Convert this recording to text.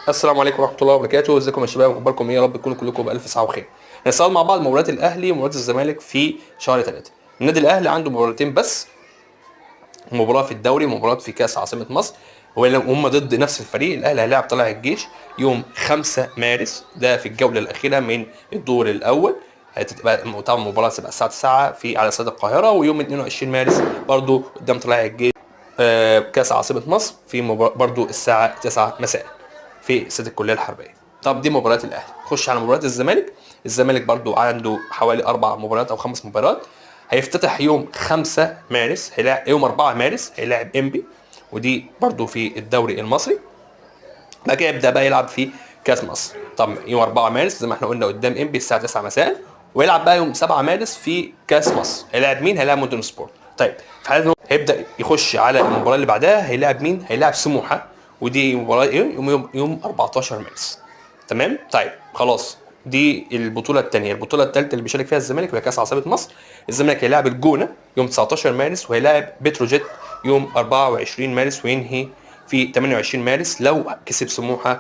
السلام عليكم ورحمه الله وبركاته. ازيكم يا شباب؟ اخباركم ايه؟ يا رب تكونوا كلكم بالف سعه وخير. هنستعرض مع بعض مباريات الاهلي ومباريات الزمالك في شهر 3. النادي الاهلي عنده مباراتين بس، مباراه في الدوري ومباراه في كاس عاصمه مصر، وهم ضد نفس الفريق. الاهلي هيلاعب طلائع الجيش يوم 5 مارس، ده في الجوله الاخيره من الدور الاول. هتبقى طبعا المباراه تبقى الساعه 9 على استاد القاهره. ويوم 22 مارس برضو قدام طلائع الجيش كاس عاصمه مصر في برضو الساعه 9 مساء في استاد الكليه الحربيه. طب دي مباريات الاهلي. خش على مباريات الزمالك. الزمالك برضو عنده حوالي 4 مباريات او 5 مباريات. هيفتتح يوم 5 مارس، هيلاعب يوم 4 مارس هيلاعب انبي، ودي برضو في الدوري المصري. بعد كده يبدا بقى يلعب في كاس مصر. طب يوم 4 مارس زي ما احنا قلنا قدام انبي الساعه 9 مساء، ويلعب بقى يوم 7 مارس في كاس مصر. هيلاعب مين؟ هيلاعب مودرن سبورت. طيب في حاله هيبدا يخش على المباراه اللي بعدها، هيلاعب مين؟ هيلاعب سموحه، ودي مباراه ايه؟ يوم 14 مارس. تمام. طيب خلاص، دي البطوله الثانيه. البطوله الثالثه اللي بيشارك فيها الزمالك هي كاس عاصمه مصر. الزمالك هيلاعب الجونه يوم 19 مارس، وهيلاعب بتروجيت يوم 24 مارس، وينهي في 28 مارس لو كسب سموحه